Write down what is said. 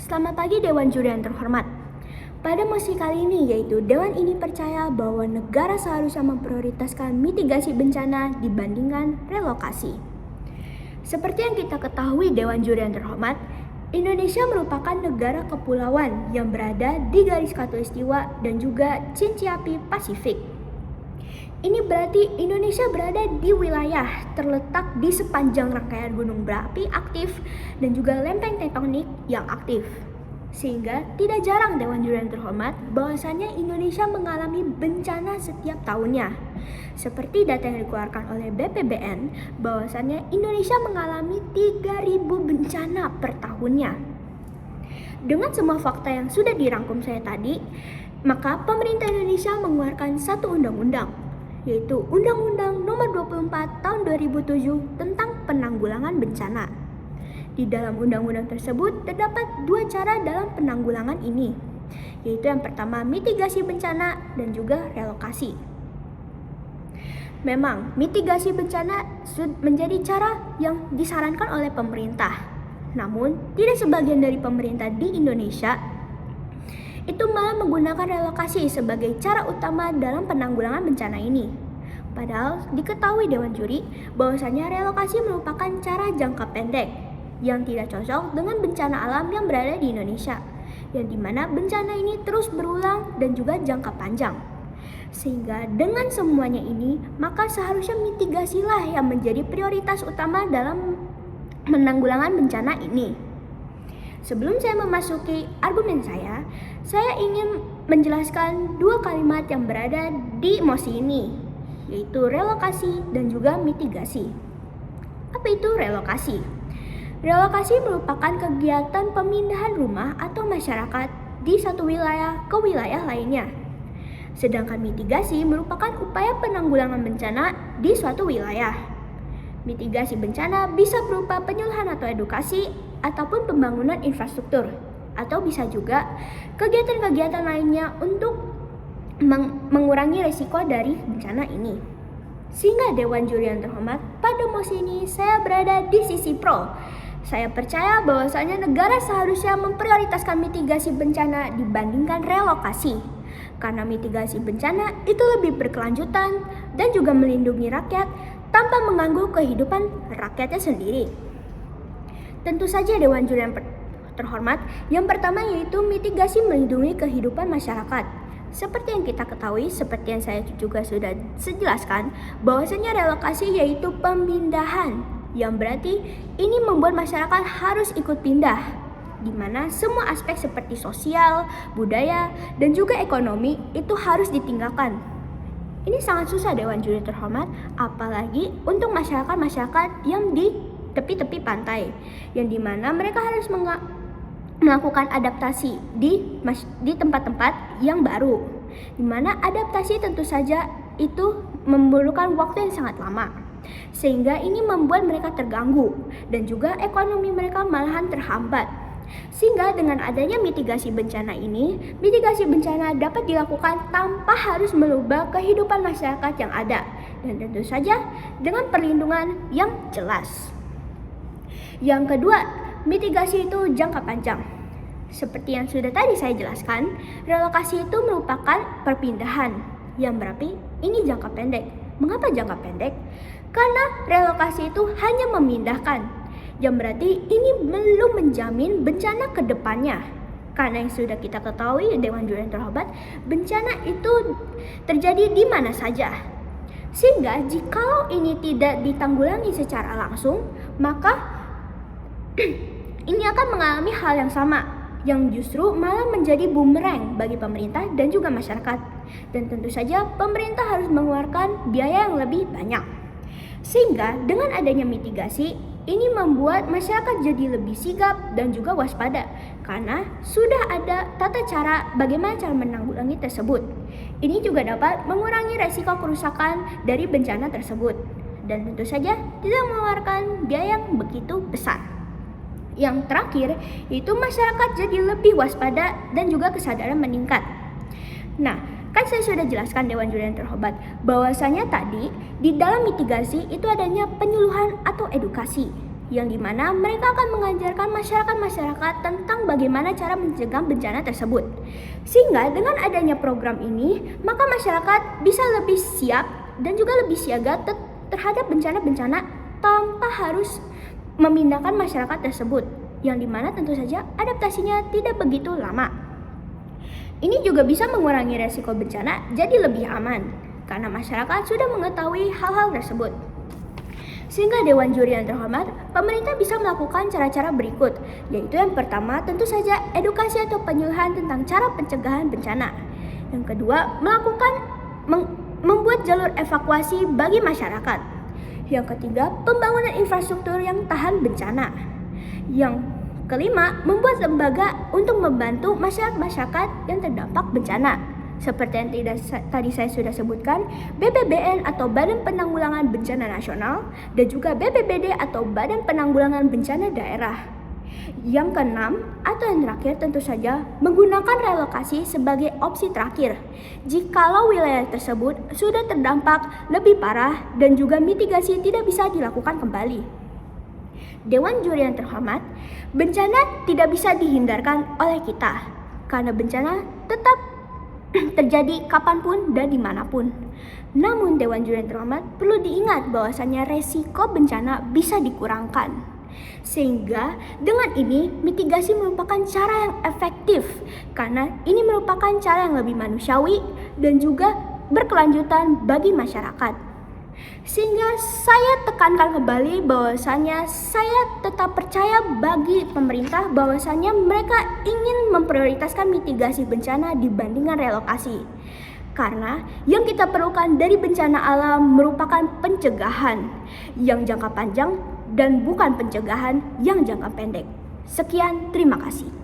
Selamat pagi Dewan Juri yang terhormat. Pada mosi kali ini yaitu Dewan ini percaya bahwa negara seharusnya memprioritaskan mitigasi bencana dibandingkan relokasi. Seperti yang kita ketahui Dewan Juri yang terhormat, Indonesia merupakan negara kepulauan yang berada di garis khatulistiwa dan juga cincin api Pasifik. Ini berarti Indonesia berada di wilayah terletak di sepanjang rangkaian gunung berapi aktif dan juga lempeng tektonik yang aktif. Sehingga tidak jarang Dewan Juri yang terhormat bahwasannya Indonesia mengalami bencana setiap tahunnya. Seperti data yang dikeluarkan oleh BPBN bahwasannya Indonesia mengalami 3.000 bencana per tahunnya. Dengan semua fakta yang sudah dirangkum saya tadi, maka pemerintah Indonesia mengeluarkan satu undang-undang, yaitu Undang-Undang Nomor 24 Tahun 2007 tentang penanggulangan bencana. Di dalam undang-undang tersebut terdapat dua cara dalam penanggulangan ini, yaitu yang pertama mitigasi bencana dan juga relokasi. Memang mitigasi bencana menjadi cara yang disarankan oleh pemerintah. Namun, tidak sebagian dari pemerintah di Indonesia itu malah menggunakan relokasi sebagai cara utama dalam penanggulangan bencana ini. Padahal diketahui Dewan Juri bahwasanya relokasi merupakan cara jangka pendek yang tidak cocok dengan bencana alam yang berada di Indonesia, yang dimana bencana ini terus berulang dan juga jangka panjang. Sehingga dengan semuanya ini, maka seharusnya mitigasilah yang menjadi prioritas utama dalam penanggulangan bencana ini. Sebelum saya memasuki argumen saya ingin menjelaskan dua kalimat yang berada di mosi ini, yaitu relokasi dan juga mitigasi. Apa itu relokasi? Relokasi merupakan kegiatan pemindahan rumah atau masyarakat di satu wilayah ke wilayah lainnya. Sedangkan mitigasi merupakan upaya penanggulangan bencana di suatu wilayah. Mitigasi bencana bisa berupa penyuluhan atau edukasi ataupun pembangunan infrastruktur, atau bisa juga kegiatan-kegiatan lainnya untuk mengurangi resiko dari bencana ini. Sehingga Dewan Juri yang terhormat, pada mosi ini saya berada di sisi pro. Saya percaya bahwasanya negara seharusnya memprioritaskan mitigasi bencana dibandingkan relokasi. Karena mitigasi bencana itu lebih berkelanjutan dan juga melindungi rakyat tanpa mengganggu kehidupan rakyatnya sendiri. Tentu saja Dewan Juri yang terhormat, yang pertama yaitu mitigasi melindungi kehidupan masyarakat. Seperti yang kita ketahui, seperti yang saya juga sudah jelaskan, bahwasanya relokasi yaitu pemindahan, yang berarti ini membuat masyarakat harus ikut pindah, di mana semua aspek seperti sosial, budaya, dan juga ekonomi itu harus ditinggalkan. Ini sangat susah Dewan Juri terhormat, apalagi untuk masyarakat-masyarakat yang di tepi-tepi pantai, yang dimana mereka harus melakukan adaptasi di tempat-tempat yang baru, dimana adaptasi tentu saja itu memerlukan waktu yang sangat lama, sehingga ini membuat mereka terganggu dan juga ekonomi mereka malahan terhambat. Sehingga dengan adanya mitigasi bencana ini, mitigasi bencana dapat dilakukan tanpa harus merubah kehidupan masyarakat yang ada, dan tentu saja dengan perlindungan yang jelas. Yang kedua, mitigasi itu jangka panjang. Seperti yang sudah tadi saya jelaskan, relokasi itu merupakan perpindahan yang berarti ini jangka pendek. Mengapa jangka pendek? Karena relokasi itu hanya memindahkan, yang berarti ini belum menjamin bencana ke depannya. Karena yang sudah kita ketahui Dewan Juri yang terhormat, bencana itu terjadi di mana saja. Sehingga jikalau ini tidak ditanggulangi secara langsung, maka ini akan mengalami hal yang sama, yang justru malah menjadi bumerang bagi pemerintah dan juga masyarakat. Dan tentu saja pemerintah harus mengeluarkan biaya yang lebih banyak. Sehingga dengan adanya mitigasi, ini membuat masyarakat jadi lebih sigap dan juga waspada, karena sudah ada tata cara bagaimana cara menanggulangi tersebut. Ini juga dapat mengurangi resiko kerusakan dari bencana tersebut, dan tentu saja tidak mengeluarkan biaya yang begitu besar. Yang terakhir, yaitu masyarakat jadi lebih waspada dan juga kesadaran meningkat. Nah, kan saya sudah jelaskan Dewan Juri yang terhormat, bahwasanya tadi di dalam mitigasi itu adanya penyuluhan atau edukasi, yang dimana mereka akan mengajarkan masyarakat tentang bagaimana cara mencegah bencana tersebut. Sehingga dengan adanya program ini, maka masyarakat bisa lebih siap dan juga lebih siaga terhadap bencana-bencana tanpa harus memindahkan masyarakat tersebut, yang dimana tentu saja adaptasinya tidak begitu lama. Ini juga bisa mengurangi resiko bencana jadi lebih aman, karena masyarakat sudah mengetahui hal-hal tersebut. Sehingga Dewan Juri yang terhormat, pemerintah bisa melakukan cara-cara berikut, yaitu yang pertama tentu saja edukasi atau penyuluhan tentang cara pencegahan bencana. Yang kedua, membuat jalur evakuasi bagi masyarakat. Yang ketiga, pembangunan infrastruktur yang tahan bencana. Yang kelima, membuat lembaga untuk membantu masyarakat yang terdampak bencana. Seperti yang tadi saya sudah sebutkan, BPBN atau Badan Penanggulangan Bencana Nasional dan juga BPBD atau Badan Penanggulangan Bencana Daerah. Yang keenam atau yang terakhir tentu saja menggunakan relokasi sebagai opsi terakhir jikalau wilayah tersebut sudah terdampak lebih parah dan juga mitigasi tidak bisa dilakukan kembali. Dewan Juri yang terhormat, bencana tidak bisa dihindarkan oleh kita karena bencana tetap terjadi kapanpun dan dimanapun. Namun Dewan Juri yang terhormat perlu diingat bahwasannya resiko bencana bisa dikurangkan. Sehingga dengan ini mitigasi merupakan cara yang efektif karena ini merupakan cara yang lebih manusiawi dan juga berkelanjutan bagi masyarakat. Sehingga saya tekankan kembali bahwasannya saya tetap percaya bagi pemerintah bahwasannya mereka ingin memprioritaskan mitigasi bencana dibandingkan relokasi. Karena yang kita perlukan dari bencana alam merupakan pencegahan yang jangka panjang dan bukan pencegahan yang jangka pendek. Sekian, terima kasih.